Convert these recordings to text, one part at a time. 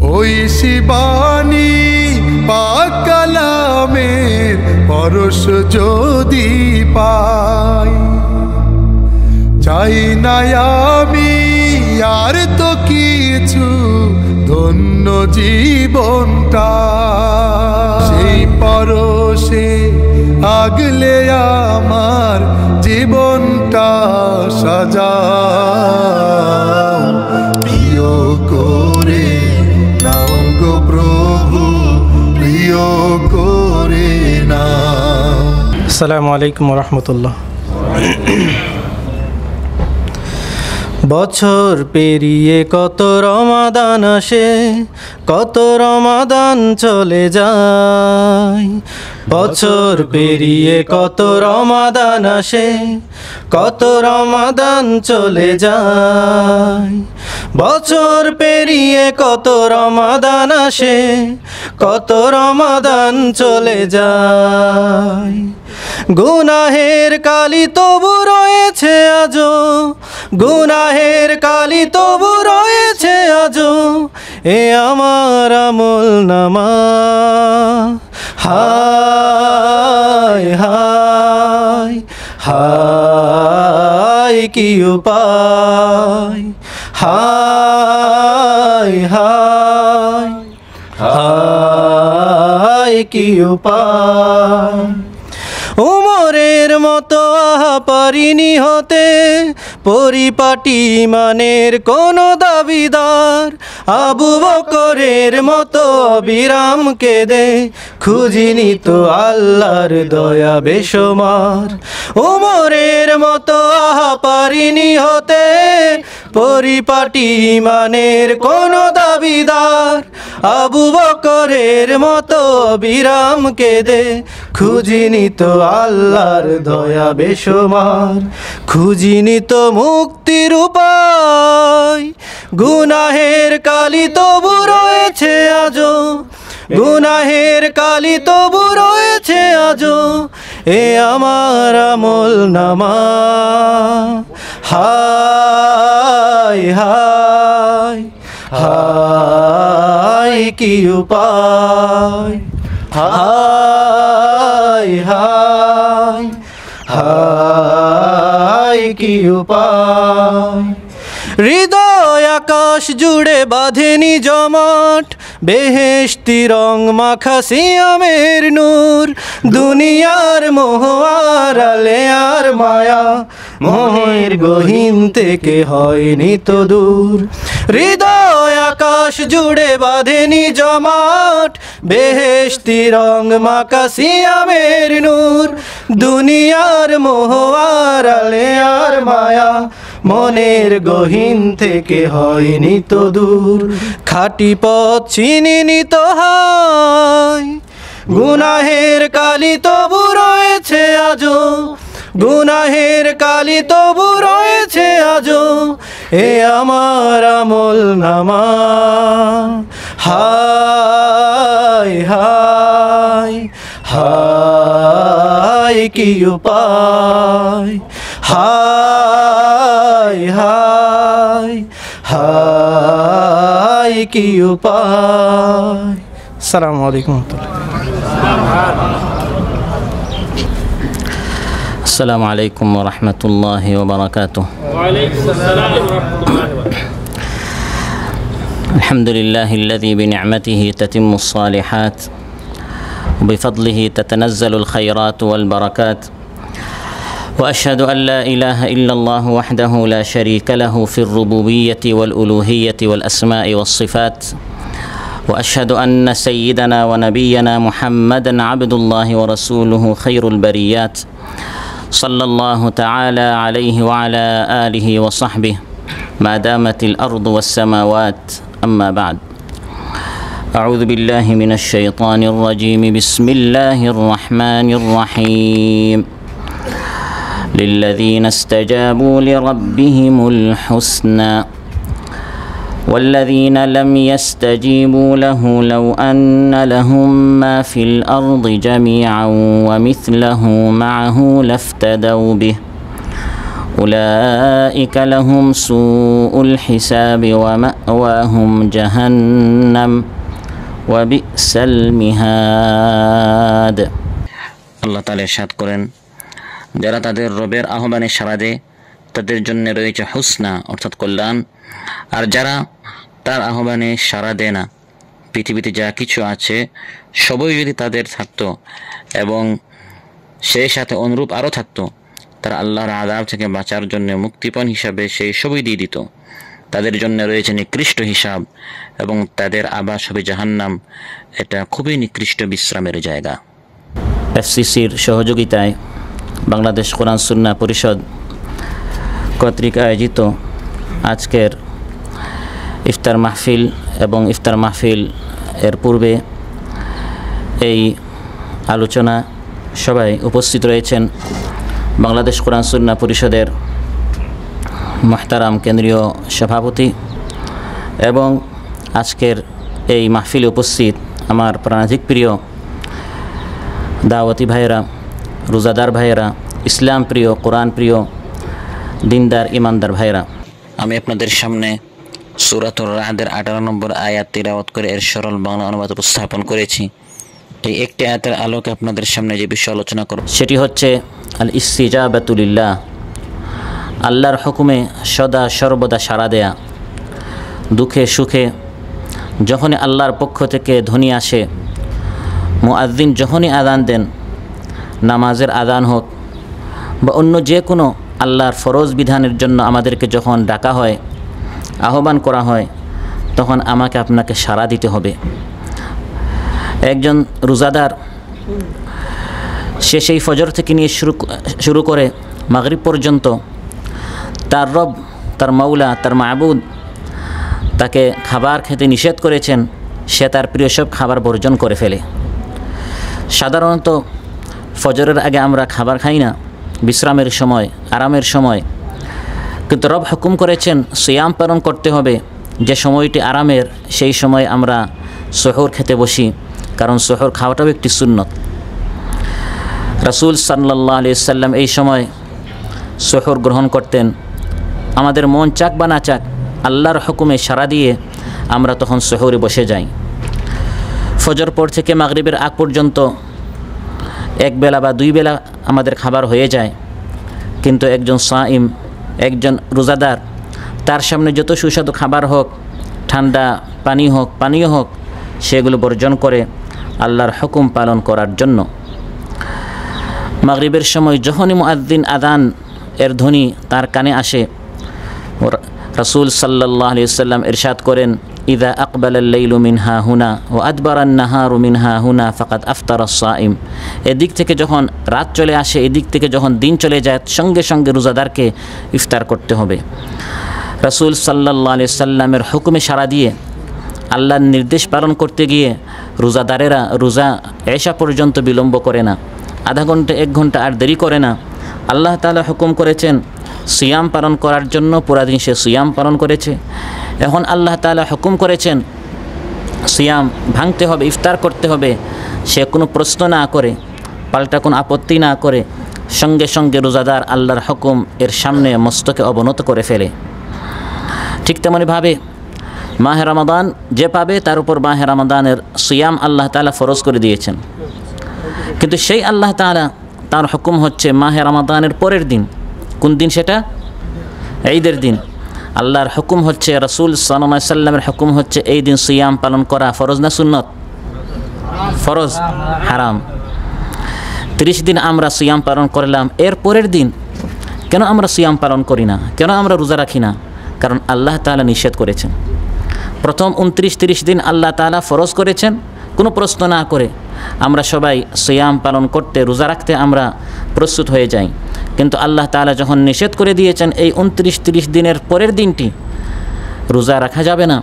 ওই শিবানী পাক কালামের পরশ যদি পাই, চাই না আমি আর তো কিছু, ধন্য জীবনটা সেই পরশে আগলে আমার জীবনটা সাজাও। প্রিয় করে নাও গো প্রভু, প্রিয় করে নাও। আসসালামু আলাইকুম ওয়া রাহমাতুল্লাহ। বছর পেরিয়ে কত রমাদান আসে, কত রমাদান চলে যায়। বছর পেরিয়ে কত রমাদান আসে, কত রমাদান চলে যায়। বছর পেরিয়ে কত রমাদান আসে, কত রমাদান চলে যায়। গুনাহের কালি তবু রয়েছে আজো, গুনাহের কালি তবু রয়েছে আজো, এ আমার আমল নামা। হায় হায় হায় কি উপায়, হায় হায় হায় কি উপায়। উমরের মতো পারিনি হতে পরিপাটি মানের কোন দাবিদার, আবু বকরের মতো বিরাম কেঁদে খুঁজিনি তো আল্লাহর দয়া বেশমার। উমরের মতো পারিনি হতে পরিপাটি মানের কোন দাবিদার, আবু বকরের মতো বিরাম কেঁদে খুঁজিনি তো আল্লাহর দয়া বেশমার। খুঁজিনি তো মুক্তির উপায়, গুনাহের কালি তবু রয়েছে আজো, গুনাহের কালি তবু রয়েছে আজো, এ আমার আমল নামা। হায় হায় হায় কি উপায়, হায় হায় হায় কি উপায়। হৃদয় আকাশ জুড়ে বাঁধেনি জমাট, বেহেশতি রং মাখা সিয়ামের নূর। দুনিয়ার মোহ আড়ালে আর মায়া, মোহের গহীন থেকে হয়নি তো দূর। হৃদয় আকাশ জুড়ে বাঁধেনি জমাট, বেহেশতি রং মাখা সিয়ামের নূর। দুনিয়ার মোহ আড়ালে আর মায়া, মনের গহীন থেকে হয়নি তো দূর। খাঁটি পথ চিনিনি তো হায়, গুনাহের কালি তবু রয়েছে আজো, গুনাহের কালি তবু রয়েছে আজো, এ আমার আমল নামা। হায় হায় হায় কি উপায়, হায় হায় হায় কি উপায়। আসসালামু আলাইকুম ওয়া রাহমাতুল্লাহ। السلام عليكم ورحمة الله وبركاته. وعليكم السلام ورحمة الله وبركاته. الحمد لله الذي بنعمته تتم الصالحات وبفضله تتنزل الخيرات والبركات، وأشهد أن لا إله إلا الله وحده لا شريك له في الربوبية والألوهية والأسماء والصفات، وأشهد أن سيدنا ونبينا محمدًا عبد الله ورسوله خير البريات، صلى الله تعالى عليه وعلى آله وصحبه ما دامت الأرض والسماوات. أما بعد، أعوذ بالله من الشيطان الرجيم. بسم الله الرحمن الرحيم. للذين استجابوا لربهم الحسنى والذين لم يستجيبوا له لو أن لهم ما في الأرض جميعا ومثله معه لافتدوا به أولئك لهم سوء الحساب ومأواهم جهنم وبئس المهاد আল্লাহ তাআলা ইরশাদ করেন, যারা তাদের রবের আহ্বানে সাড়া দেয় তাদের জন্য রয়েছে হুসনা অর্থাৎ কল্যাণ, আর যারা তার আহ্বানে সাড়া দেয় না, পৃথিবীতে যা কিছু আছে সবই যদি তাদের থাকতো এবং সেই সাথে অনুরূপ আরও থাকতো, তারা আল্লাহর আযাব থেকে বাঁচার জন্য মুক্তিপণ হিসাবে সেই সবই দিয়ে দিত। তাদের জন্য রয়েছে নিকৃষ্ট হিসাব এবং তাদের আবাস হবে জাহান্নাম। এটা খুবই নিকৃষ্ট বিশ্রামের জায়গা। এফসিসির সহযোগিতায় বাংলাদেশ কোরআন সুন্নাহ পরিষদ কর্তৃক আয়োজিত আজকের ইফতার মাহফিল এবং ইফতার মাহফিল এর পূর্বে এই আলোচনা সবাই উপস্থিত রয়েছেন বাংলাদেশ কোরআন সুন্নাহ পরিষদের মুহতারাম কেন্দ্রীয় সভাপতি এবং আজকের এই মাহফিলে উপস্থিত আমার প্রাণাধিক প্রিয় দাওয়াতি ভাইয়েরা, রোজাদার ভাইয়েরা, ইসলাম প্রিয়, কোরআন প্রিয়, দিনদার ইমানদার ভাইয়েরা, আমি আপনাদের সামনে সূরাতুর রা'দের 18 নম্বর আয়াত তিলাওয়াত করে এর সরল বাংলা অনুবাদ উপস্থাপন করেছি। এই একটি আয়াতের আলোকে আপনাদের সামনে যে বিষয় আলোচনা করব সেটি হচ্ছে আল ইস্তিজাবাতু লিল্লাহ, আল্লাহর হুকুমে সদা সর্বদা সাড়া দেয়া। দুঃখে সুখে যখনই আল্লাহর পক্ষ থেকে ধ্বনি আসে, মুআজ্জিন যখনই আযান দেন, নামাজের আযান হোক বা অন্য যে কোনো আল্লাহর ফরজ বিধানের জন্য আমাদেরকে যখন ডাকা হয়, আহ্বান করা হয়, তখন আমাকে আপনাকে সাড়া দিতে হবে। একজন রোজাদার সে সেই ফজর থেকে নিয়ে শুরু করে মাগরিব পর্যন্ত তার রব, তার মাওলা, তার মাবুদ তাকে খাবার খেতে নিষেধ করেছেন, সে তার প্রিয় সব খাবার বর্জন করে ফেলে। সাধারণত ফজরের আগে আমরা খাবার খাই না, বিশ্রামের সময়, আরামের সময়, কিন্তু রব হুকুম করেছেন সিয়াম পালন করতে হবে। যে সময়টি আরামের, সেই সময় আমরা সুহুর খেতে বসি, কারণ সুহুর খাওয়াটাও একটি সুন্নত। রাসূল সাল্লাল্লাহু আলাইহি সাল্লাম এই সময় সুহুর গ্রহণ করতেন। আমাদের মন চাক বা না চাক, আল্লাহর হুকুমে সাড়া দিয়ে আমরা তখন সুহুরে বসে যাই। ফজর পর থেকে মাগরিবের আগ পর্যন্ত এক বেলা বা দুই বেলা আমাদের খাবার হয়ে যায়, কিন্তু একজন সাইম, একজন রোজাদার, তার সামনে যত সুস্বাদু খাবার হোক, ঠান্ডা পানি হোক, পানীয় হোক, সেগুলো বর্জন করে আল্লাহর হুকুম পালন করার জন্য মাগরিবের সময় যখনই মুআজ্জিন আযান এর ধ্বনি তার কানে আসে, রাসূল সাল্লাল্লাহু আলাইহি ওয়াসাল্লাম ইরশাদ করেন, ইযা আকবালাল লাইলু মিনহা হুনা ওয়া আদবারান নাহারু মিনহা হুনা ফাকাদ আফতারাস সাইম। এদিক থেকে যখন রাত চলে আসে, এদিক থেকে যখন দিন চলে যায়, সঙ্গে সঙ্গে রোজাদারকে ইফতার করতে হবে। রাসূল সাল্লাল্লাহু আলাইহি ওয়াসাল্লামের হুকুমে সাড়া দিয়ে আল্লাহর নির্দেশ পালন করতে গিয়ে রোজাদারেরা রোজা এশা পর্যন্ত বিলম্ব করে না, আধা ঘন্টা 1 ঘন্টা আর দেরি করে না। আল্লাহ তাআলা হুকুম করেছেন সিয়াম পালন করার জন্য, পুরা দিন সে সিয়াম পালন করেছে। এখন আল্লাহ তাআলা হুকুম করেছেন সিয়াম ভাঙতে হবে, ইফতার করতে হবে, সে কোনো প্রশ্ন না করে, পাল্টা কোনো আপত্তি না করে, সঙ্গে সঙ্গে রোজাদার আল্লাহর হুকুম এর সামনে মস্তকে অবনত করে ফেলে। ঠিক তেমনিভাবে মাহে রমাদান যে পাবে তার উপর মাহে রমাদানের সিয়াম আল্লাহ তাআলা ফরজ করে দিয়েছেন, কিন্তু সেই আল্লাহ তাআলা তার হুকুম হচ্ছে মাহে রমাদানের পরের দিন। কোন দিন সেটা? ঈদের দিন। আল্লাহর হুকুম হচ্ছে, রাসূল সাল্লাল্লাহু আলাইহি সাল্লামের হুকুম হচ্ছে এই দিন সিয়াম পালন করা ফরজ না সুন্নত? ফরজ, হারাম। 30 দিন আমরা সিয়াম পালন করলাম, এর পরের দিন কেন আমরা সিয়াম পালন করি না, কেন আমরা রোজা রাখি না? কারণ আল্লাহ তাআলা নিষেধ করেছেন। প্রথম 29-30 দিন আল্লাহ তাআলা ফরজ করেছেন, কোনো প্রশ্ন না করে আমরা সবাই সিয়াম পালন করতে, রোজা রাখতে আমরা প্রস্তুত হয়ে যাই। কিন্তু আল্লাহ তাআলা যখন নিষেধ করে দিয়েছেন এই 29-30 দিনের পরের দিনটি রোজা রাখা যাবে না,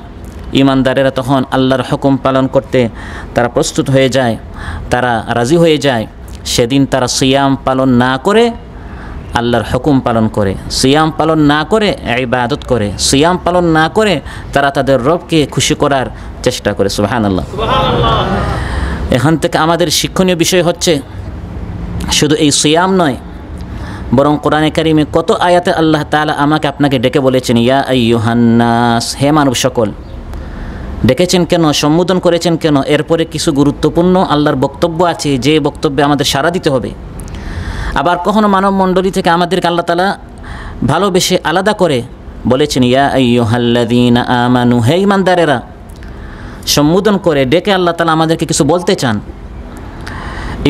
ইমানদারেরা তখন আল্লাহর হুকুম পালন করতে তারা প্রস্তুত হয়ে যায়, তারা রাজি হয়ে যায়। সেদিন তারা সিয়াম পালন না করে আল্লাহর হুকুম পালন করে, সিয়াম পালন না করে ইবাদত করে, সিয়াম পালন না করে তারা তাদের রবকে খুশি করার চেষ্টা করে। সুবহানাল্লাহ। এখান থেকে আমাদের শিক্ষণীয় বিষয় হচ্ছে শুধু এই সিয়াম নয়, বরং কোরআনে কারিমে কত আয়াতে আল্লাহ তাআলা আমাকে আপনাকে ডেকে বলেছেন, ইয়া আইয়ুহান নাস, হে মানব সকল। ডেকেছেন কেন, সম্বোধন করেছেন কেন? এরপরে কিছু গুরুত্বপূর্ণ আল্লাহর বক্তব্য আছে, যে বক্তব্যে আমাদের সাড়া দিতে হবে। আবার কখনো মানব মণ্ডলী থেকে আমাদেরকে আল্লাহ তাআলা ভালোবেসে আলাদা করে বলেছেন, ইয়া আইয়ুহাল্লাযীনা আমানু, হে ঈমানদারেরা। সম্বোধন করে ডেকে আল্লাহ তাআলা আমাদেরকে কিছু বলতে চান।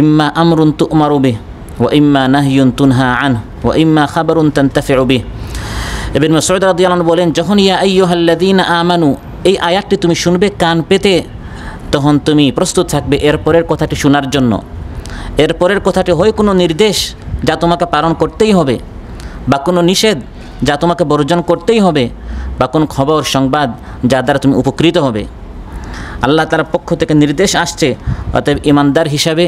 ইম্মা আমরুন তু'মারু বিহি ওয়া ইম্মা নাহয়ুন তুনহা আনহু ওয়া ইম্মা খাবারুন তানতাফিউ বিহি। ইবনে মাসউদ রাদিয়াল্লাহু আনহু বলেন, যখন ইয়া আইয়ুহাল্লাযীনা আমানু এই আয়াতটি তুমি শুনবে কান পেতে, তখন তুমি প্রস্তুত থাকবে এরপরের কথাটি শোনার জন্য। এরপরের কথাটি হয় কোনো নির্দেশ যা তোমাকে পালন করতেই হবে, বা কোনো নিষেধ যা তোমাকে বর্জন করতেই হবে, বা কোনো খবর সংবাদ যা দ্বারা তুমি উপকৃত হবে। আল্লাহ তাআলার পক্ষ থেকে নির্দেশ আসছে। অতএব ইমানদার হিসাবে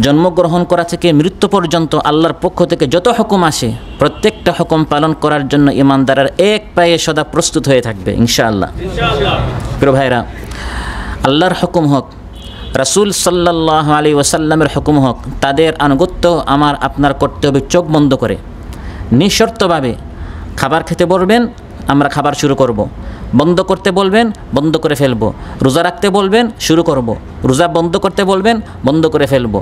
জন্মগ্রহণ করা থেকে মৃত্যু পর্যন্ত আল্লাহর পক্ষ থেকে যত হুকুম আসে প্রত্যেকটা হুকুম পালন করার জন্য ইমানদারের এক পায়ে সদা প্রস্তুত হয়ে থাকবে ইনশাআল্লাহ। প্রিয় ভাইরা, আল্লাহর হুকুম হোক, রাসূল সাল্লাল্লাহু আলাইহি ওয়াসাল্লামের হুকুম হোক, তাদের আনুগত্য আমার আপনার করতে হবে চোখ বন্ধ করে, নিঃশর্তভাবে। খাবার খেতে বলবেন, আমরা খাবার শুরু করব। বন্ধ করতে বলবেন, বন্ধ করে ফেলব। রোজা রাখতে বলবেন, শুরু করব। রোজা বন্ধ করতে বলবেন, বন্ধ করে ফেলব।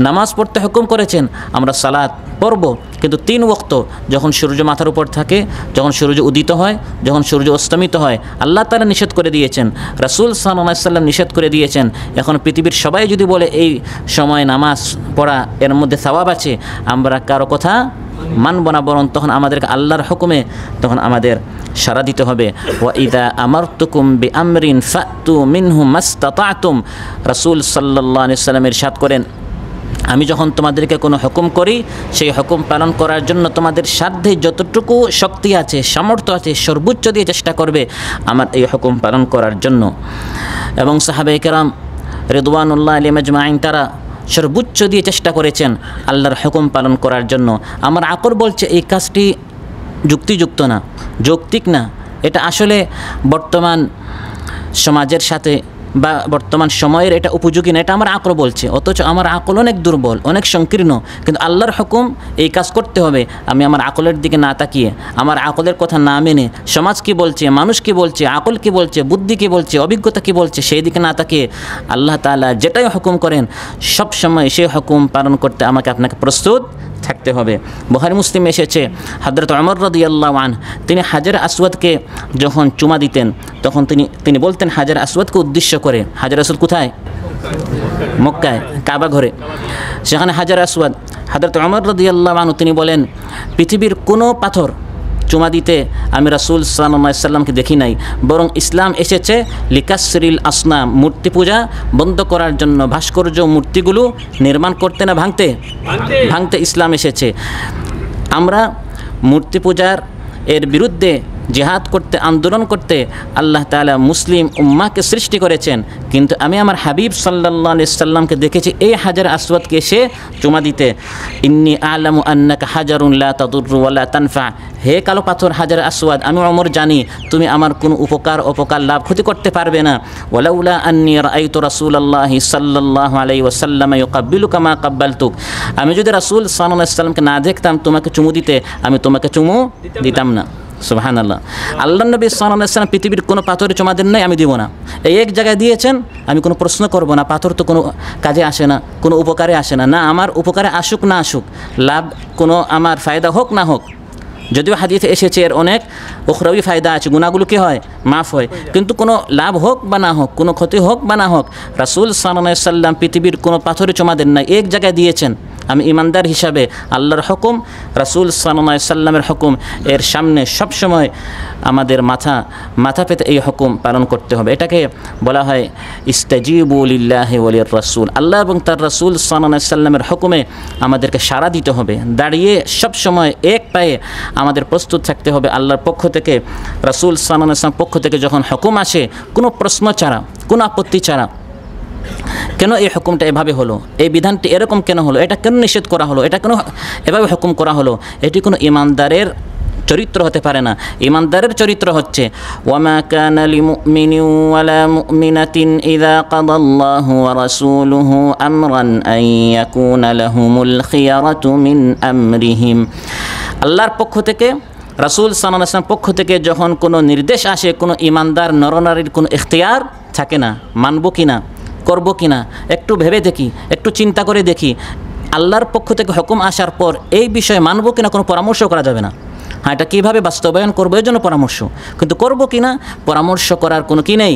নামাজ পড়তে হুকুম করেছেন, আমরা সালাত পড়ব, কিন্তু 3 ওয়াক্ত, যখন সূর্য মাথার উপর থাকে, যখন সূর্য উদিত হয়, যখন সূর্য অস্তমিত হয়, আল্লাহ তাআলা নিষেধ করে দিয়েছেন, রাসূল সাল্লাল্লাহু আলাইহি ওয়াসাল্লাম নিষেধ করে দিয়েছেন। এখন পৃথিবীর সবাই যদি বলে এই সময় নামাজ পড়া এর মধ্যে সওয়াব আছে, আমরা কারো কথা মানব না, বরং তখন আমাদেরকে আল্লাহর হুকুমে তখন আমাদের সাড়া দিতে হবে। ওয়া ইযা আমারতুকুম বিআমরিন ফাতু মিনহু মাসতাতা'তুম, রাসূল সাল্লাল্লাহু আলাইহি ওয়াসাল্লাম ইরশাদ করেন, আমি যখন তোমাদেরকে কোনো হুকুম করি, সেই হুকুম পালন করার জন্য তোমাদের সাধ্যে যতটুকু শক্তি আছে, সামর্থ্য আছে, সর্বোচ্চ দিয়ে চেষ্টা করবে আমার এই হুকুম পালন করার জন্য। এবং সাহাবায়ে কেরাম রিদওয়ানুল্লাহ আলাইহিম আজমাইন তারা সর্বোচ্চ দিয়ে চেষ্টা করেছেন আল্লাহর হুকুম পালন করার জন্য। আমার আকল বলছে এই কাজটি যুক্তিযুক্ত না, যৌক্তিক না, এটা আসলে বর্তমান সমাজের সাথে বা বর্তমান সময়ের এটা উপযোগী না, এটা আমার আকল বলছে। অথচ আমার আকল অনেক দুর্বল, অনেক সংকীর্ণ, কিন্তু আল্লাহর হুকুম এই কাজ করতে হবে। আমি আমার আকলের দিকে না তাকিয়ে, আমার আকলের কথা না মেনে, সমাজ কি বলছে, মানুষ কি বলছে, আকল কি বলছে, বুদ্ধি কি বলছে, অভিজ্ঞতা কি বলছে, সেই দিকে না তাকিয়ে আল্লাহ তাআলা যেটাই হুকুম করেন সব সময় সেই হুকুম পালন করতে আমাকে আপনাকে প্রস্তুত থাকতে হবে। বুখারী মুসলিমে এসেছে, হযরত ওমর রাদিয়াল্লাহু আনহু তিনি হাজার আসওয়াদকে যখন চুমা দিতেন, তখন তিনি বলতেন হাজার আসওয়াদকে উদ্দেশ্য করে, হাজার আসওয়াদ কোথায়? মক্কায়, কাবা ঘরে, সেখানে হাজার আসওয়াদ। হযরত ওমর রাদিয়াল্লাহু আনহু তিনি বলেন, পৃথিবীর কোনো পাথর চুমা দিতে আমি রাসূল সাল্লাল্লাহু আলাইহি ওয়াসাল্লামকে দেখি নাই, বরং ইসলাম এসেছে লিকাসরিল আসনাম, মূর্তি পূজা বন্ধ করার জন্য। ভাস্কর্য মূর্তিগুলো নির্মাণ করতে না ভাঙতে ইসলাম এসেছে। আমরা মূর্তি পূজার এর বিরুদ্ধে জিহাদ করতে, আন্দোলন করতে আল্লাহ তাআলা মুসলিম উম্মাহকে সৃষ্টি করেছেন, কিন্তু আমি আমার হাবিব সাল্লাল্লাহু আলাইহি সাল্লামকে দেখেছি এই হাজার আসওয়াদকে এসে চুমা দিতে। ইন্নী আ'লামু আন্নাকা হাজারুন লা তাদুররু ওয়া লা তানফা, হে কালো পাথর হাজার আসওয়াদ, আমি ওমর জানি তুমি আমার কোনো অপকার লাভ ক্ষতি করতে পারবে না। ওয়ালাউলা আন্নী রাআইতু রাসূলুল্লাহি সাল্লাল্লাহু আলাইহি ওয়াসাল্লাম ইউকাব্বিলুকা মা কাব্বালতুক, আমি যদি রাসূল সাল্লাল্লাহু আলাইহি ওয়াসাল্লামকে না দেখতাম তোমাকে চুমু দিতে, আমি তোমাকে চুমু দিতাম না। সুবহানাল্লাহ। আল্লাহ নবী সাল্লাল্লাহু আলাইহি ওয়াসাল্লাম পৃথিবীর কোনো পাথরে চুমা দেন নাই, আমি দিব না। এই এক জায়গায় দিয়েছেন, আমি কোনো প্রশ্ন করব না। পাথর তো কোনো কাজে আসে না, কোনো উপকারে আসে না, না আমার উপকারে আসুক না আসুক, লাভ কোনো আমার ফায়দা হোক না হোক, যদিও হাদিসে এসেছে এর অনেক উখরাবি ফায়দা আছে, গুনাহগুলো কি হয়? মাফ হয়। কিন্তু কোনো লাভ হোক বা না হোক, কোনো ক্ষতি হোক বা না হোক, রাসূল সাল্লাল্লাহু আলাইহি ওয়াসাল্লাম পৃথিবীর কোনো পাথরে চুমা দেন নাই, এক জায়গায় দিয়েছেন। আমি ইমানদার হিসাবে আল্লাহর হুকুম, রাসূল সাল্লাল্লাহু আলাইহি ওয়াসাল্লামের হুকুম এর সামনে সবসময় আমাদের মাথা পেতে এই হুকুম পালন করতে হবে। এটাকে বলা হয় ইস্তাজিবু লিল্লাহি ওয়া লির রাসূল, আল্লাহ এবং তার রাসূল সাল্লাল্লাহু আলাইহি ওয়াসাল্লামের হুকুমে আমাদেরকে সাড়া দিতে হবে। দাঁড়িয়ে সবসময় এক পায়ে আমাদের প্রস্তুত থাকতে হবে আল্লাহর পক্ষ থেকে, রাসূল সাল্লাল্লাহু আলাইহি ওয়াসাল্লামের পক্ষ থেকে যখন হুকুম আসে, কোনো প্রশ্ন ছাড়া, কোনো আপত্তি ছাড়া, কেন এই হুকুমটা এভাবে হলো, এই বিধানটি এরকম কেন হলো, এটা কেন নিষেধ করা হলো, এটা কেন এভাবে হুকুম করা হলো, এটি কোনো ইমানদারের চরিত্র হতে পারে না। ইমানদারের চরিত্র হচ্ছে ওয়ামা কানা লিমুমিনিন ওয়ালা মুমিনাতিন ইযা কাদাল্লাহু ওয়া রাসূলুহু আমরান আন ইয়াকুনা লাহুমুল খিয়ারাতু মিন আমরিহিম। আল্লাহর পক্ষ থেকে, রাসূল সাল্লাল্লাহু আলাইহি ওয়াসাল্লামের পক্ষ থেকে যখন কোনো নির্দেশ আসে, কোনো ইমানদার নরনারীর কোনো ইখতিয়ার থাকে না, মানব কিনা, করব কিনা, একটু ভেবে দেখি, একটু চিন্তা করে দেখি। আল্লাহর পক্ষ থেকে হুকুম আসার পর এই বিষয়ে মানব কিনা কোনো পরামর্শ করা যাবে না। হ্যাঁ, এটা কীভাবে বাস্তবায়ন করবো এর জন্য পরামর্শ, কিন্তু করব কিনা পরামর্শ করার কোনো কি নেই,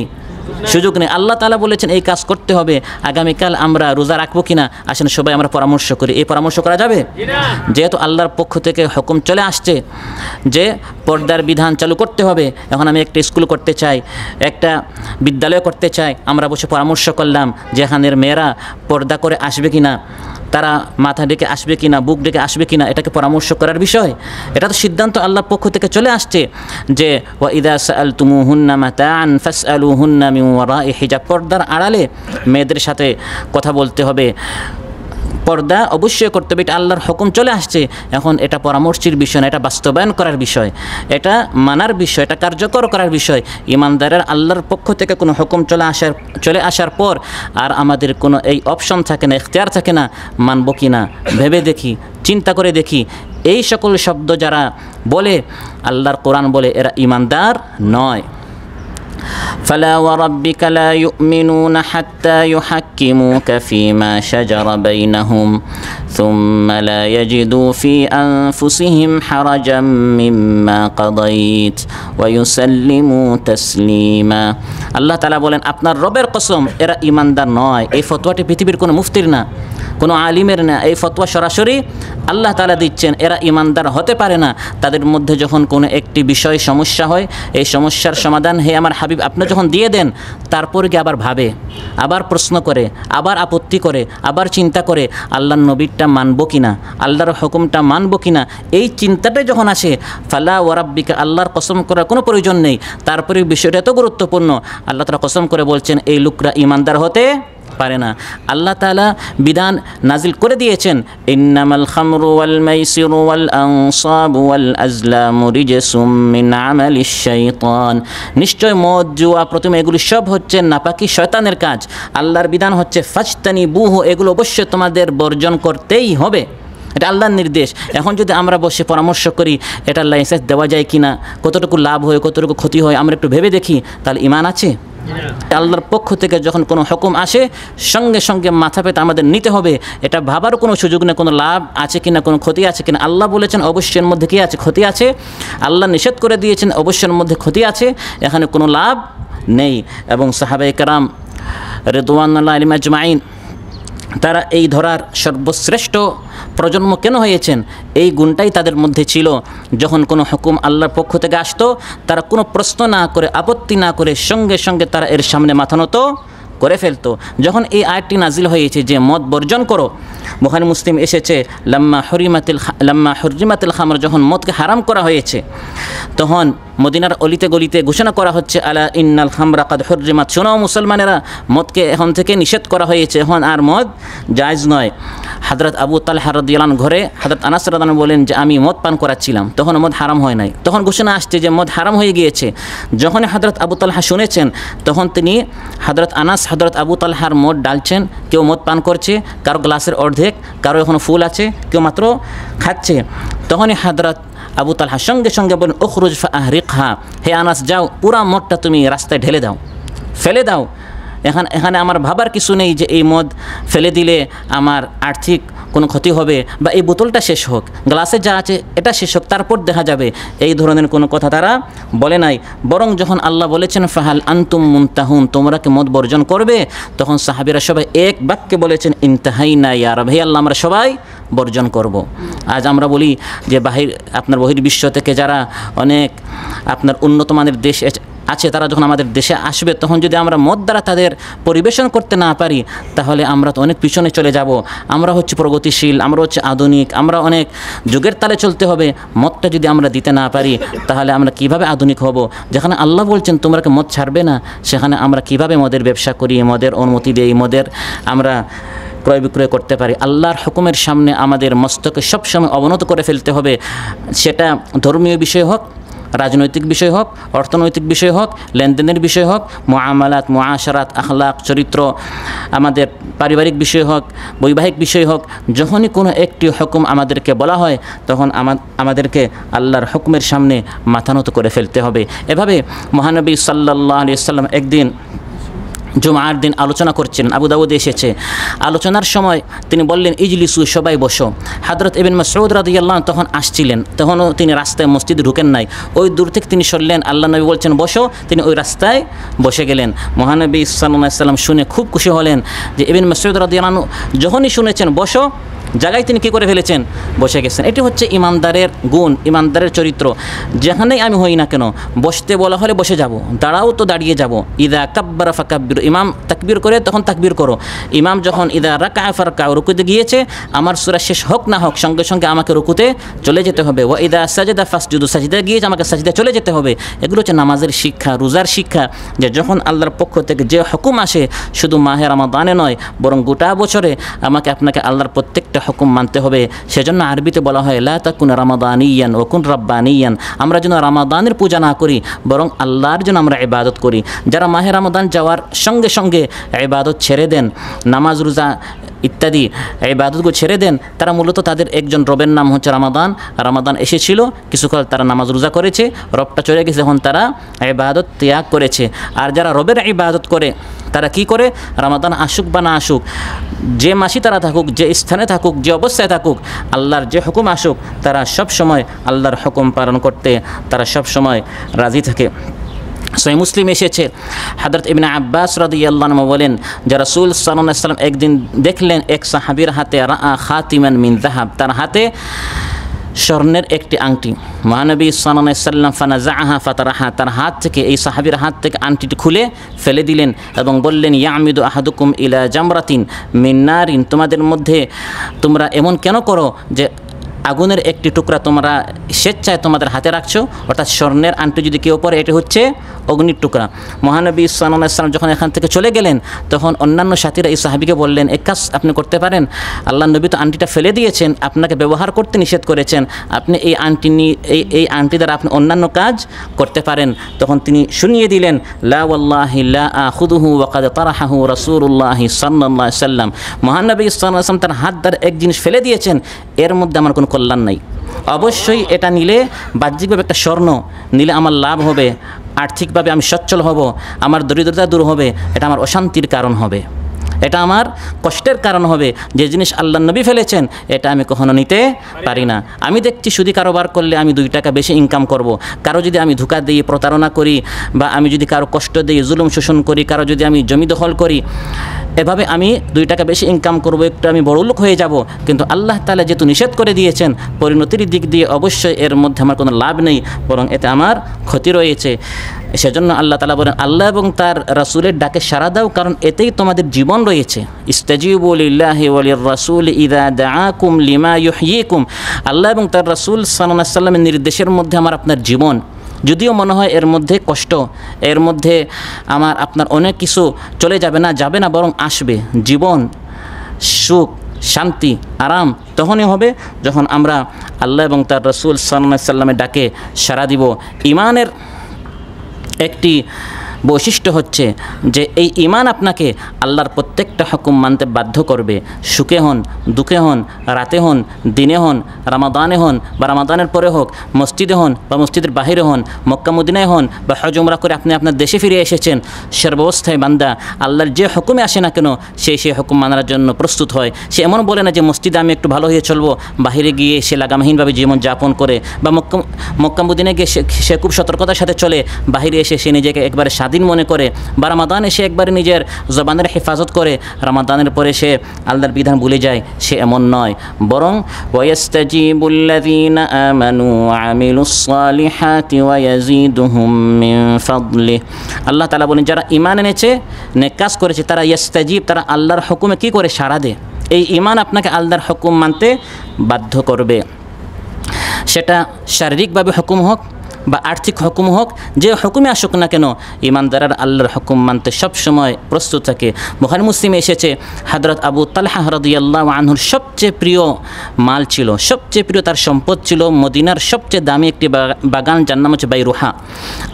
সুযোগ নেই। আল্লাহ তাআলা বলেছেন এই কাজ করতে হবে, আগামীকাল আমরা রোজা রাখবো কিনা, আসেন সবাই আমরা পরামর্শ করি। এই পরামর্শ করা যাবে? যেহেতু আল্লাহর পক্ষ থেকে হুকুম চলে আসছে যে পর্দার বিধান চালু করতে হবে, এখন আমি একটা স্কুল করতে চাই, একটা বিদ্যালয় করতে চাই, আমরা বসে পরামর্শ করলাম যে এখানের মেয়েরা পর্দা করে আসবে কিনা, তারা মাথা ডেকে আসবে কিনা, বুক ডেকে আসবে কিনা, এটাকে পরামর্শ করার বিষয়। এটা তো সিদ্ধান্ত আল্লাহর পক্ষ থেকে চলে আসছে যে ওয়া ইযা সাআলতুমুহুন্না মাতাআন ফাসআলুহুন্না মিন ওয়ারাই হিজাব, পর্দার আড়ালে মেয়েদের সাথে কথা বলতে হবে, পর্দা অবশ্যই করতে হবে। এটা আল্লাহর হুকুম চলে আসছে, এখন এটা পরামর্শের বিষয় না, এটা বাস্তবায়ন করার বিষয়, এটা মানার বিষয়, এটা কার্যকর করার বিষয়। ইমানদারের আল্লাহর পক্ষ থেকে কোনো হুকুম চলে আসার পর আর আমাদের কোনো এই অপশন থাকে না, ইখতিয়ার থাকে না, মানব কি না ভেবে দেখি, চিন্তা করে দেখি। এই সকল শব্দ যারা বলে, আল্লাহর কোরআন বলে এরা ইমানদার নয়। فلا وربك لا يؤمنون حتى يحكموك فيما شجر بينهم ثم لا يجدوا في أنفسهم حرجا مما قضيت ويسلموا تسليما। আল্লাহ তাআলা বলেন আপনার রবের কসম এরা ঈমানদার নয়। এই ফতোয়াটি পৃথিবীর কোনো মুফতির না, কোনো আলিমের না, এই ফতোয়া সরাসরি আল্লাহ তাআলা দিচ্ছেন। এরা ঈমানদার হতে পারে না তাদের মধ্যে যখন কোনো একটি বিষয় সমস্যা হয়, এই সমস্যার সমাধান হে আমার হাবিব আপনি যখন দিয়ে দেন, তারপরে কি আবার ভাবে, আবার প্রশ্ন করে, আবার আপত্তি করে, আবার চিন্তা করে আল্লাহর নবীরটা মানব কিনা, আল্লাহর হুকুমটা মানব কিনা, এই চিন্তাটাই যখন আসে, ফালা ওয়া রাব্বিকা, আল্লাহর কসম করার কোনো প্রয়োজন নেই। তারপরে বিষয়টা এত গুরুত্বপূর্ণ, আল্লাহ তাআলা কসম করে বলছেন এই লোকরা ঈমানদার হতে পারে না। আল্লাহ তাআলা বিধান নাজিল করে দিয়েছেন, ইন্নামাল খামরু ওয়াল মাইসিরু ওয়াল আনসাবু ওয়াল আজলামু রিজসুম মিন আমালিশ শাইতান। নিশ্চয় মদ, জুয়া, প্রথমে এগুলি সব হচ্ছে নাপাকি শয়তানের কাজ। আল্লাহর বিধান হচ্ছে ফাজতানিবুহু, এগুলো অবশ্যই তোমাদের বর্জন করতেই হবে। এটা আল্লাহর নির্দেশ। এখন যদি আমরা বসে পরামর্শ করি এটার লাইসেন্স দেওয়া যায় কিনা, কতটুকু লাভ হয়, কতটুকু ক্ষতি হয়, আমরা একটু ভেবে দেখি, তাহলে ঈমান আছে? আল্লাহর পক্ষ থেকে যখন কোনো হুকুম আসে সঙ্গে সঙ্গে মাথা পেতে আমাদের নিতে হবে। এটা ভাবার কোনো সুযোগ নেই কোনো লাভ আছে কিনা, কোনো ক্ষতি আছে কিনা। আল্লাহ বলেছেন অবশ্যের মধ্যে কী আছে, ক্ষতি আছে। আল্লাহ নিষেধ করে দিয়েছেন অবশ্যের মধ্যে ক্ষতি আছে, এখানে কোনো লাভ নেই। এবং সাহাবায়ে কেরাম রিদওয়ানুল্লাহি আলাইহিম আজমাইন তারা এই ধরার সর্বশ্রেষ্ঠ প্রজন্ম কেন হয়েছেন, এই গুণটাই তাদের মধ্যে ছিল। যখন কোনো হুকুম আল্লাহর পক্ষ থেকে আসতো তারা কোনো প্রশ্ন না করে, আপত্তি না করে সঙ্গে সঙ্গে তারা এর সামনে মাথা নত করে ফেলতো। যখন এই আয়াতটি নাজিল হয়েছে যে মদ বর্জন করো, বুখারী মুসলিম এসেছে লাম্মা হুররিমাতিল খামর, যখন মদকে হারাম করা হয়েছে তখন মদিনার অলিতে গলিতে ঘোষণা করা হচ্ছে আলা ইন্নাল খামরা কাদ হুররিমাত, শোনো মুসলমানেরা মদকে এখন থেকে নিষেধ করা হয়েছে, এখন আর মদ জায়েজ নয়। হযরত আবু তালহা রাদিয়াল্লাহু আনহু ঘরে হযরত আনাস রাদিয়াল্লাহু আনহু বলেন যে আমি মদ পান করাচ্ছিলাম, তখন মদ হারাম হয় নাই, তখন ঘোষণা আসছে যে মদ হারাম হয়ে গিয়েছে। যখন হযরত আবু তালহা শুনেছেন তখন তিনি হযরত আনাস হযরত আবু তালহার মদ ডালছেন, কেউ মদ পান করছে, কারো গ্লাসের অর্ধেক, কারো এখনো ফুল আছে, কেউ মাত্র খাচ্ছে। তখনই হযরত আবু তালহা সঙ্গে সঙ্গে বলেন উখরুজ ফাআহরিকহা, হে আনাস যাও পুরা মদটা তুমি রাস্তায় ঢেলে দাও, ফেলে দাও। এখানে আমার ভাবার কিছু নেই যে এই মদ ফেলে দিলে আমার আর্থিক কোনো ক্ষতি হবে বা এই বোতলটা শেষ হোক, গ্লাসে যা আছে এটা শেষ হোক, তারপর দেখা যাবে, এই ধরনের কোনো কথা তারা বলে নাই। বরং যখন আল্লাহ বলেছেন ফাহাল আনতুম মুনতাহুন, তোমরা কি মদ বর্জন করবে, তখন সাহাবীরা সবাই এক বাক্যে বলেছেন ইনতাহাইনা ইয়া রাব, হে আল্লাহ আমরা সবাই বর্জন করব। আজ আমরা বলি যে আপনার বহির্বিশ্ব থেকে যারা অনেক আপনার উন্নত মানের দেশ আছে তারা যখন আমাদের দেশে আসবে, তখন যদি আমরা মদ দ্বারা তাদের পরিবেশন করতে না পারি তাহলে আমরা তো অনেক পিছনে চলে যাব। আমরা হচ্ছে প্রগতিশীল, আমরা হচ্ছে আধুনিক, আমরা অনেক যুগের তালে চলতে হবে। মদটা যদি আমরা দিতে না পারি তাহলে আমরা কিভাবে আধুনিক হব? যেখানে আল্লাহ বলছেন তোমরা কি মদ ছাড়বে না, সেখানে আমরা কিভাবে মদের ব্যবসা করি, মদের অনুমতি দেই, মদের আমরা ক্রয় বিক্রয় করতে পারি। আল্লাহর হুকুমের সামনে আমাদের মস্তকে সবসময় অবনত করে ফেলতে হবে, সেটা ধর্মীয় বিষয় হোক, রাজনৈতিক বিষয় হোক, অর্থনৈতিক বিষয় হোক, লেনদেনের বিষয় হোক, মুআমালাত, মুআশারাত, আখলাক, চরিত্র, আমাদের পারিবারিক বিষয় হোক, বৈবাহিক বিষয় হোক। যখনই কোনো একটি হুকুম আমাদেরকে বলা হয় তখন আমাদেরকে আল্লাহর হুকুমের সামনে মাথা নত করে ফেলতে হবে। এভাবে মহানবী সাল্লাল্লাহু আলাইহি ওয়াসাল্লাম একদিন জুমার দিন আলোচনা করছিলেন, আবু দাউদে এসেছে। আলোচনার সময় তিনি বললেন, ইজলিসু, সবাই বসো। হযরত ইবনে মাসউদ রাদিয়াল্লাহু আনহু তখন আসছিলেন, তখনও তিনি রাস্তায় মসজিদে ঢুকেন নাই। ওই দূর থেকে তিনি সরলেন, আল্লাহ নবী বলছেন বসো, তিনি ওই রাস্তায় বসে গেলেন। মহানবী সাল্লাল্লাহু আলাইহি ওয়াসাল্লাম শুনে খুব খুশি হলেন যে ইবনে মাসউদ রাদিয়াল্লাহু আনহু যখনই শুনেছেন বসো, জায়গায় তিনি কী করে ফেলেছেন, বসে গেছেন। এটি হচ্ছে ইমানদারের গুণ, ইমানদারের চরিত্র। যেখানেই আমি হই না কেন, বসতে বলা হলে বসে যাব, দাঁড়াও তো দাঁড়িয়ে যাব। ইদা কাব্বারা ফাকাব্বির, ইমাম তাকবীর করে তখন তাকবীর করো। ইমাম যখন ইদা রাকা ফারকা, রুকুতে গিয়েছে, আমার সূরা শেষ হোক না হোক সঙ্গে সঙ্গে আমাকে রুকুতে চলে যেতে হবে। ওয়া ইদা সাজাদা ফাসজুদু, সাজদা গিয়েছে আমাকে সাজদা চলে যেতে হবে। এগুলো হচ্ছে নামাজের শিক্ষা, রোজার শিক্ষা, যে যখন আল্লাহর পক্ষ থেকে যে হুকুম আসে, শুধু মাহে রমাদানে নয় বরং গোটা বছরে আমাকে আপনাকে আল্লাহর প্রত্যেকটা হুকুম মানতে হবে। সেজন্য আরবিতে বলা হয় লা তাকুন রামাদানিয়ান ওয়া কুন রাব্বানিয়ান, আমরা যেন রমাদানের পূজা না করি বরং আল্লাহর জন্য আমরা ইবাদত করি। যারা মাহে রমাদান যাওয়ার সঙ্গে সঙ্গে ইবাদত ছেড়ে দেন, নামাজ রোজা ইত্যাদি ইবাদতগুলো ছেড়ে দেন, তারা মূলত তাদের একজন রবের নাম হচ্ছে রমাদান। রমাদান এসেছিল, কিছুকাল তারা নামাজ রোজা করেছে, রবটা চলে গেছে, এখন তারা ইবাদত ত্যাগ করেছে। আর যারা রবের ইবাদত করে তারা কি করে, রমাদান আসুক বা না আসুক, যে মাসে তারা থাকুক, যে স্থানে থাকুক, যে অবস্থায় থাকুক, আল্লাহর যে হুকুম আসুক, তারা সব সময় আল্লাহর হুকুম পালন করতে তারা সব সময় রাজি থাকে। সহিহ মুসলিম এসেছে, হযরত ইবনে আব্বাস রাদিয়াল্লাহু আনহু বলেন যে রাসূল সাল্লাল্লাহু আলাইহি ওয়াসাল্লাম একদিন দেখলেন এক সাহাবীর হাতে রাআ খাতিমান মিন যাহাব, তার হাতে স্বর্ণের একটি আংটি। মহানবী সাল্লাল্লাহু আলাইহি ওয়াসাল্লাম ফানাজাআহা ফাতারাহা, তার হাত থেকে, এই সাহাবীর হাত থেকে আংটিটি খুলে ফেলে দিলেন এবং বললেন, ইয়ামিদু আহাদুকুম ইলা জামরাতিন মিন নারিন, তোমাদের মধ্যে তোমরা এমন কেন করো যে আগুনের একটি টুকরা তোমরা স্বেচ্ছায় তোমাদের হাতে রাখছো, অর্থাৎ স্বর্ণের আংটি যদি কেউ পরে এটি হচ্ছে অগ্নির টুকরা। মহানবী সাল্লাল্লাহু আলাইহি ওয়াসাল্লাম যখন এখান থেকে চলে গেলেন তখন অন্যান্য সাথীরা এই সাহাবীকে বললেন, এক কাজ আপনি করতে পারেন, আল্লাহ নবী তো আংটিটা ফেলে দিয়েছেন, আপনাকে ব্যবহার করতে নিষেধ করেছেন, আপনি এই এই আংটি দ্বারা আপনি অন্যান্য কাজ করতে পারেন। তখন তিনি শুনিয়ে দিলেন, লা ওয়াল্লাহি লা আখুযুহু ওয়া কাদ তারাহাহু রাসূলুল্লাহ সাল্লাল্লাহু আলাইহি ওয়াসাল্লাম, মহানবী সাল্লাল্লাহু আলাইহি ওয়াসাল্লাম তার হাত দ্বারা এক জিনিস ফেলে দিয়েছেন, এর মধ্যে আমার কোনো কল্যাণ নাই। অবশ্যই এটা নিলে বাহ্যিকভাবে একটা স্বর্ণ নিলে আমার লাভ হবে, আর্থিকভাবে আমি সচ্ছল হব, আমার দরিদ্রতা দূর হবে, এটা আমার অশান্তির কারণ হবে, এটা আমার কষ্টের কারণ হবে। যে জিনিস আল্লাহ নবী ফেলেছেন এটা আমি কখনো নিতে পারি না। আমি দেখছি সুদি কারোবার করলে আমি 2 টাকা বেশি ইনকাম করব। কারো যদি আমি ধোঁকা দিই, প্রতারণা করি, বা আমি যদি কারো কষ্ট দিই, জুলুম শোষণ করি, কারো যদি আমি জমি দখল করি, এভাবে আমি 2 টাকা বেশি ইনকাম করব, একটু আমি বড়লোক হয়ে যাব। কিন্তু আল্লাহ তাআলা যেহেতু নিষেধ করে দিয়েছেন, পরিণতির দিক দিয়ে অবশ্যই এর মধ্যে আমার কোনো লাভ নেই, বরং এতে আমার ক্ষতি রয়েছে। সেজন্য আল্লাহ তাআলা বলেন, আল্লাহ এবং তার রাসূলের ডাকে সাড়া দাও, কারণ এতেই তোমাদের জীবন রয়েছে। ইস্তাজিবু লিল্লাহি ওয়া লির রাসূল ইযা দাআকুম লিমা ইউহয়িকুম, আল্লাহ এবং তার রাসূল সাল্লাল্লাহু আলাইহি ওয়াসাল্লামের নির্দেশের মধ্যে আমার আপনার জীবন। যদিও মনে হয় এর মধ্যে কষ্ট, এর মধ্যে আমার আপনার অনেক কিছু চলে যাবে না, বরং আসবে জীবন, সুখ, শান্তি, আরাম তখনই হবে যখন আমরা আল্লাহ এবং তার রাসূল সাল্লাল্লাহু আলাইহি ওয়াসাল্লামের ডাকে সাড়া দিব। ঈমানের একটি বৈশিষ্ট্য হচ্ছে যে এই ঈমান আপনাকে আল্লাহর প্রত্যেকটা হুকুম মানতে বাধ্য করবে। সুখে হন, দুঃখে হন, রাতে হন, দিনে হন, রমাদানে হন বা রমাদানের পরে হোক, মসজিদে হন বা মসজিদের বাহিরে হন, মক্কা মদিনায় হন বা হজ উমরা করে আপনি আপনার দেশে ফিরে এসেছেন, সর্বাবস্থায় বান্দা আল্লাহর যে হুকুমে আসে না কেন সেই হুকুম মানার জন্য প্রস্তুত হয়। সে এমন বলে না যে মসজিদে আমি একটু ভালো হয়ে চলবো, বাহিরে গিয়ে সে লাগামহীনভাবে জীবন যাপন করে, বা মক্কা মদিনায় গিয়ে সে খুব সতর্কতার সাথে চলে, বাহিরে এসে সে নিজেকে একবারে স্বাধীন মনে করে, বা রমাদানে সে একবারে নিজের জবানের হেফাজত করে, রমাদানের পরে সে আল্লাহর বিধান ভুলে যায়, সে এমন নয়। বরং ওয়ায়াস্তাজিবুল্লাযীনা আমানু ওয়া আমিলুস সালিহাতি ওয়া ইয়াজিদুহুম মিন ফাদলিহি, আল্লাহ তাআলা বলেন যারা ঈমান এনেছে, নেক কাজ করেছে, তারা ইয়াস্তাজিব, তারা আল্লাহর হুকুমে কি করে সাড়া দেয়। এই ঈমান আপনাকে আল্লাহর হুকুম মানতে বাধ্য করবে, সেটা শারীরিকভাবে হুকুম হোক, বা আর্থিক হুকুম হোক, যে হুকুমে আসুক না কেন, ইমানদাররা আল্লাহর হুকুম মানতে সবসময় প্রস্তুত থাকে। বুখারী মুসলিমে এসেছে হযরত আবু তালহা রাদিয়াল্লাহু আনহুর সবচেয়ে প্রিয় মাল ছিল, সবচেয়ে প্রিয় তার সম্পদ ছিল মদিনার সবচেয়ে দামি একটি বাগান, যার নাম হচ্ছে বাইরুহা।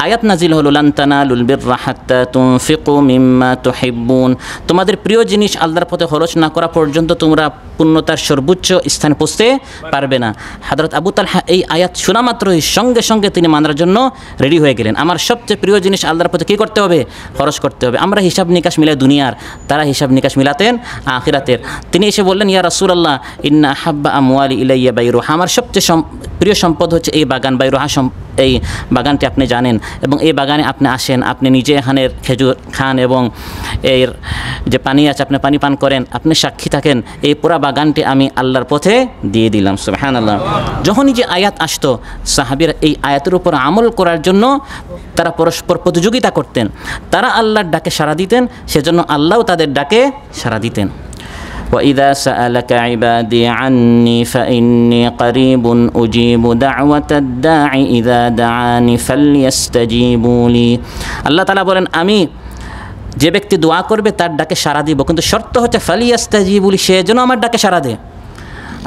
আয়াত নাজিল হলো লান তানালুল বিররা হাত্তা তুনফিকু মিম্মা তুহিব্বুন, তোমাদের প্রিয় জিনিস আল্লাহর পথে খরচ না করা পর্যন্ত তোমরা পূর্ণতার সর্বোচ্চ স্থানে পৌঁছতে পারবে না। হযরত আবু তালহা এই আয়াত শোনা মাত্রই সঙ্গে সঙ্গে তিনি মানার জন্য রেডি হয়ে গেলেন। আমার সবচেয়ে প্রিয় জিনিস আল্লাহর পথে কী করতে হবে? খরচ করতে হবে। আমরা হিসাব নিকাশ মিলাই দুনিয়ার, তারা হিসাব নিকাশ মিলাতেন আখিরাতের। তিনি এসে বললেন, ইয়া রাসূলুল্লাহ ইন্না হাব্বা আমওয়ালি ইলাইয়া বাইরুহা, আমার সবচেয়ে প্রিয় সম্পদ হচ্ছে এই বাগান বাইরুহা। এই বাগানটি আপনি জানেন এবং এই বাগানে আপনি আসেন, আপনি নিজে এখানের খেজুর খান এবং এর যে পানি আছে আপনি পানি পান করেন, আপনি সাক্ষী থাকেন। এই পুরা বাগানটি আমি আল্লাহর পথে দিয়ে দিলাম। সুবহানাল্লাহ। যখনই যে আয়াত আসতো, সাহাবীরা এই আয়াতের উপর আমল করার জন্য তারা পরস্পর প্রতিযোগিতা করতেন। তারা আল্লাহর ডাকে সাড়া দিতেন, সেজন্য আল্লাহও তাদের ডাকে সাড়া দিতেন। وإذا سألك عبادي عني فإني قريب أجيب دعوة الداع إذا دعاني فليستجيبوا لي। আল্লাহ তাআলা বলেন, আমি যে ব্যক্তি দোয়া করবে তার ডাকে সাড়া দিব, কিন্তু শর্ত হচ্ছে ফালিয়াস্তাজিবু লি, সে যেন আমার ডাকে সাড়া দেয়।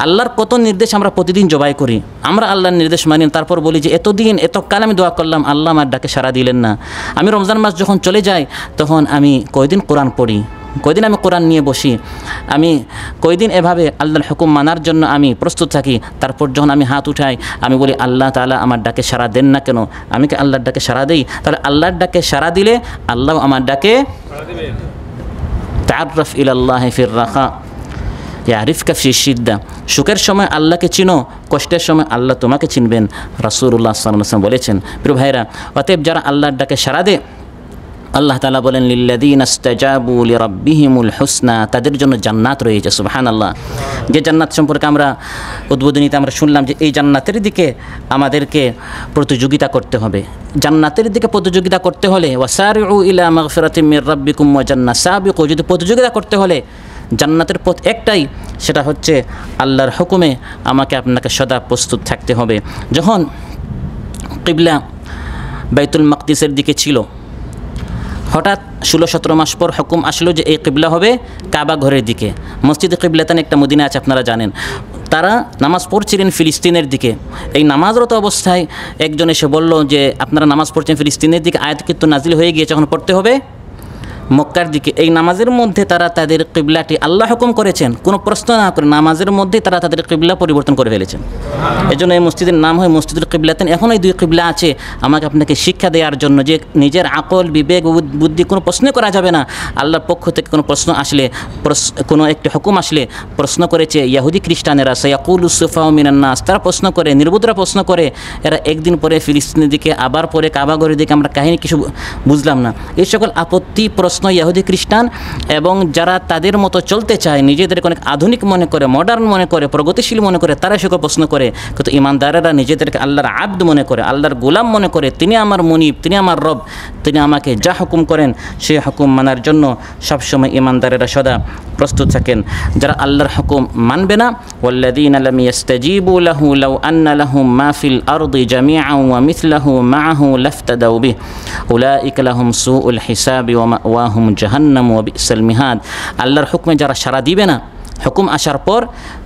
আল্লাহর কত নির্দেশ আমরা প্রতিদিন জবাই করি, আমরা আল্লাহর নির্দেশ মানি, তারপর বলি যে এতদিন এতকাল আমি দোয়া করলাম, আল্লাহ আমার ডাকে সাড়া দিলেন না। আমি রমজান মাস যখন চলে যায় তখন আমি কয়দিন কোরআন পড়ি, কয়দিন আমি কোরআন নিয়ে বসি, আমি কয়দিন এভাবে আল্লাহর হুকুম মানার জন্য আমি প্রস্তুত থাকি। তারপর যখন আমি হাত উঠাই আমি বলি আল্লাহ তাআলা আমার ডাকে সাড়া দেন না কেন? আমি কি আল্লাহর ডাকে সাড়া দেই? তাহলে আল্লাহর ডাকে সাড়া দিলে আল্লাহ আমার ডাকে তাআররাফ ইলাল্লাহি ফির রাখা ইয়ারিফকা ফি শিদ্দা, সুখের সময় আল্লাহকে চিনো, কষ্টের সময় আল্লাহ তোমাকে চিনবেন, রাসূলুল্লাহ সাল্লাল্লাহু আলাইহি ওয়াসাল্লাম বলেছেন। প্রিয় ভাইরা, অতএব যারা আল্লাহর ডাকে সাড়া দেয়, আল্লাহ তাআলা বলেন লিল্লাযীনা ইসতাজাবু লিরাব্বিহিমুল হুসনা, তাদের জন্য জান্নাত রয়েছে। সুবহানাল্লাহ। যে জান্নাত সম্পর্কে আমরা উদ্বোধনীতে আমরা শুনলাম যে এই জান্নাতের দিকে আমাদেরকে প্রতিযোগিতা করতে হবে। জান্নাতের দিকে প্রতিযোগিতা করতে হলে ওয়াসারিউ ইলা মাগফিরাতিম মির রাব্বিকুম ওয়া জান্নাহ, সাবিকু, যদি প্রতিযোগিতা করতে হলে জান্নাতের পথ একটাই, সেটা হচ্ছে আল্লাহর হুকুমে আমাকে আপনাকে সদা প্রস্তুত থাকতে হবে। যখন কিবলা বাইতুল মাকদিসের দিকে ছিল, হঠাৎ 16-17 মাস পর হুকুম আসলো যে এই কিবলা হবে কাবা ঘরের দিকে। মসজিদে কিবলাতান একটা মদিনা আছে, আপনারা জানেন। তারা নামাজ পড়ছিলেন ফিলিস্তিনের দিকে। এই নামাজরত অবস্থায় একজন এসে বলল যে আপনারা নামাজ পড়ছেন ফিলিস্তিনের দিকে, আয়াত কিন্তু নাজিল হয়ে গিয়েছে, এখন পড়তে হবে মক্কার দিকে। এই নামাজের মধ্যে তারা তাদের কিবলাটি আল্লাহ হুকুম করেছেন, কোনো প্রশ্ন না করে নামাজের মধ্যে তারা তাদের কিবলা পরিবর্তন করে ফেলেছেন। এজন্য এই মসজিদের নাম হয় মসজিদুল কিবলাতান। এখন এই দুই কিবলা আছে আমাকে আপনাকে শিক্ষা দেওয়ার জন্য, যে নিজের আকল বিবেক বুদ্ধি কোনো প্রশ্ন করা যাবে না। আল্লাহর পক্ষ থেকে কোনো প্রশ্ন আসলে, কোনো একটি হুকুম আসলে প্রশ্ন করেছে ইহুদি খ্রিস্টানেরা, সায়াকুলু সুফাউ মিনান নাস, তারা প্রশ্ন করে, নির্বুদ্ধরা প্রশ্ন করে। এরা একদিন পরে ফিলিস্তিনের দিকে, আবার পরে কাবাঘরের দিকে, আমরা কাহিনী কিছু বুঝলাম না। এই সকল আপত্তি প্রশ্ন ইহুদি খ্রিস্টান এবং যারা তাদের মতো চলতে চায়, নিজেদেরকে অনেক আধুনিক মনে করে, মডার্ন মনে করে, প্রগতিশীল মনে করে, তারা সকল প্রশ্ন করে। কিন্তু ইমানদারেরা নিজেদেরকে আল্লাহর আব্দ মনে করে, আল্লাহর গোলাম মনে করে, তিনি আমার মুনিব, তিনি আমার রব, তিনি আমাকে যা হুকুম করেন সেই হুকুম মানার জন্য সবসময় ইমানদারেরা সদা প্রস্তুত থাকেন। যারা আল্লাহর হুকুম মানবে না, ওয়াল্লাযীনা লাম ইস্তাজীবু লাহু লাউ আন্না লাহুম মা ফিল আরদি জামিআন ওয়া মিথলুহু মাআহু লাফতাদাউ বিহি উলাইকা লাহুম সুউল হিসাবি ওয়া মাওয়াহুম জাহান্নাম ওয়া বিসাল মিহাদ। আল্লাহর হুকুমে যারা সাড়া দিবে না, হুকুম আসার পর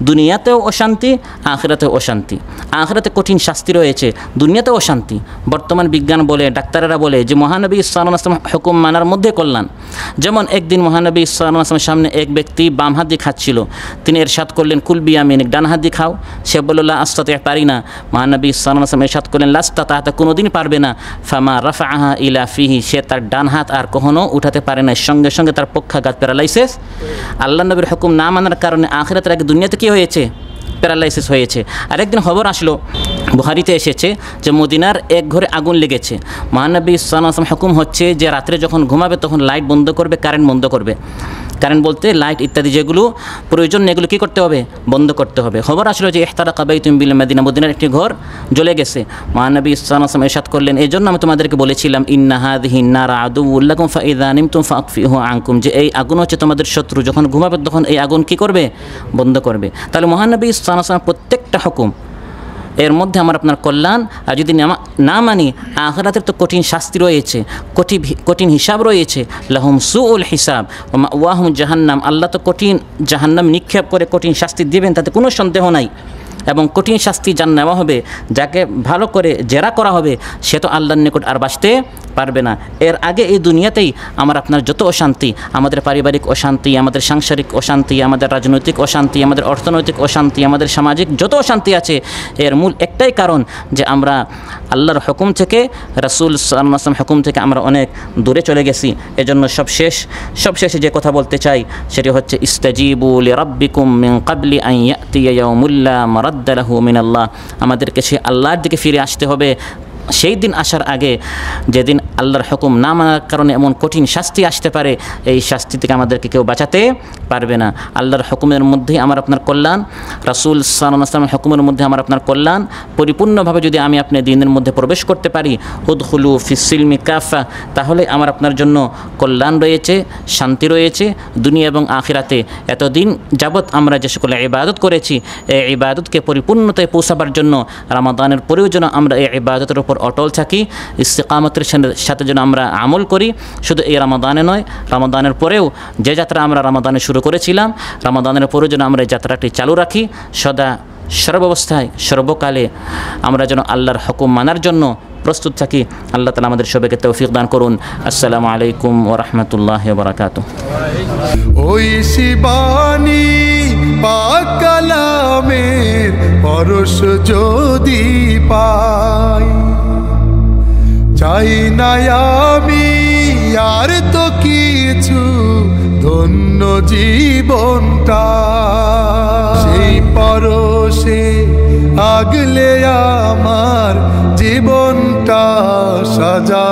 দুনিয়াতেও অশান্তি, আখিরাতেও অশান্তি। আখিরাতে কঠিন শাস্তি রয়েছে, দুনিয়াতেও অশান্তি। বর্তমান বিজ্ঞান বলে, ডাক্তারেরা বলে যে মহানবী সাল্লাল্লাহু আলাইহি ওয়াসাল্লাম হুকুম মানার মধ্যে কল্যাণ। যেমন একদিন মহানবী সাল্লাল্লাহু আলাইহি ওয়াসাল্লামের সামনে এক ব্যক্তি বাম হাত দিয়ে খাচ্ছিল, তিনি ইরশাদ করলেন কুল বিয়ামিনিক, ডান হাত দিয়ে খাও। সে বলল লা আস্তাতি, পারি না। মহানবী সাল্লাল্লাহু আলাইহি ওয়াসাল্লাম ইরশাদ করলেন লাস্তাতা, কোনোদিন পারবে না। ফামা রাফাআহা ইলা ফিহি, সে তার ডান হাত আর কখনো উঠাতে পারে না, সঙ্গে সঙ্গে তার পক্ষাঘাত, প্যারালাইসিস। আল্লাহ নবীর হুকুম না মানার কারণে আখিরাতের আগে দুনিয়াতে কী হয়েছে? প্যারালাইসিস হয়েছে। আরেকদিন খবর আসলো, বুখারীতে এসেছে যে মদিনার এক ঘরে আগুন লেগেছে। মহানবী সাল্লাল্লাহু আলাইহি ওয়াসাল্লাম হুকুম হচ্ছে যে রাত্রে যখন ঘুমাবে তখন লাইট বন্ধ করবে, কারেন্ট বন্ধ করবে। কারেন্ট বলতে লাইট ইত্যাদি যেগুলো প্রয়োজন এগুলো কী করতে হবে? বন্ধ করতে হবে। খবর আসলো যে ইহতারাকা বাইতুম বিল মদিনা, মদিনার একটি ঘর জ্বলে গেছে। মহানবী সাল্লাল্লাহু আলাইহি ওয়াসাল্লাম ইরশাদ করলেন, এই জন্য আমি তোমাদেরকে বলেছিলাম ইন্না হাযিহিন নার আদুউল লাকুম ফাইযা নিমতুম ফাকফিহু আনকুম, যে এই আগুন হচ্ছে তোমাদের শত্রু, যখন ঘুমাবে তখন এই আগুন কী করবে? বন্ধ করবে। তাহলে মহানবী সাল্লাল্লাহু আলাইহি ওয়াসাল্লাম প্রত্যেকটা হুকুম এর মধ্যে আমার আপনার কল্যাণ। আর যদি না মানি, আখিরাতের তো কঠিন শাস্তি রয়েছে, কঠিন হিসাব রয়েছে। লাহুম সুউল হিসাব ওয়া মাওয়াহুম জাহান্নাম, আল্লাহ তো কঠিন জাহান্নাম নিক্ষেপ করে কঠিন শাস্তি দেবেন, তাতে কোনো সন্দেহ নাই। এবং কঠিন শাস্তি যার নেওয়া হবে, যাকে ভালো করে জেরা করা হবে, সে তো আল্লাহর নিকট আর বাঁচতে পারবে না। এর আগে এই দুনিয়াতেই আমার আপনার যত অশান্তি, আমাদের পারিবারিক অশান্তি, আমাদের সাংসারিক অশান্তি, আমাদের রাজনৈতিক অশান্তি, আমাদের অর্থনৈতিক অশান্তি, আমাদের সামাজিক যত অশান্তি আছে, এর মূল একটাই কারণ যে আমরা আল্লাহর হুকুম থেকে, রাসূল সাল্লাল্লাহু আলাইহি ওয়াসাল্লাম হুকুম থেকে আমরা অনেক দূরে চলে গেছি। এজন্য সবশেষে যে কথা বলতে চাই সেটি হচ্ছে ইস্তাজিবু লিরাব্বিকুম মিন ক্বাবলি আন ইয়াতিয়া ইয়াউমুল লা মারাদ্দা লাহু মিনাল্লাহ। আমাদেরকে সেই আল্লাহর দিকে ফিরে আসতে হবে সেই দিন আসার আগে, যেদিন আল্লাহর হুকুম না মানার কারণে এমন কঠিন শাস্তি আসতে পারে, এই শাস্তি থেকে আমাদেরকে কেউ বাঁচাতে পারবে না। আল্লাহর হুকুমের মধ্যেই আমার আপনার কল্যাণ, রাসূল সাল্লাল্লাহু আলাইহি ওয়াসাল্লামের হুকুমের মধ্যে আমার আপনার কল্যাণ। পরিপূর্ণভাবে যদি আমি আপনি দ্বীনের মধ্যে প্রবেশ করতে পারি, উদখুলু ফিস-সিলমি কাফা, তাহলে আমার আপনার জন্য কল্যাণ রয়েছে, শান্তি রয়েছে দুনিয়া এবং আখিরাতে। এতদিন যাবৎ আমরা যে সকল ইবাদত করেছি, এই ইবাদতকে পরিপূর্ণতায় পৌঁছাবার জন্য রমাদানের পরেও যেন আমরা এই ইবাদতের উপর অটল থাকি, ইস্তিকামতের সাথে যেন আমরা আমল করি। শুধু এই রমাদানে নয়, রমাদানের পরেও যে যাত্রা আমরা রমাদানে শুরু করেছিলাম, রমাদানের পরেও যেন আমরা এই যাত্রাটি চালু রাখি। সর্বাবস্থায় সর্বকালে আমরা যেন আল্লাহর হুকুম মানার জন্য প্রস্তুত থাকি। আল্লাহ তাআলা আমাদের সবাইকে তৌফিক দান করুন। আসসালামু আলাইকুম ওয়া রাহমাতুল্লাহি ওয়া বারাকাতুহু। ওই শিবানী পাক কালামের পরশ যদি পাই, চাই না আমি আর তো কিছু, ধন্য জীবনটা সেই পরশে আগলে আমার জীবনটা সাজা।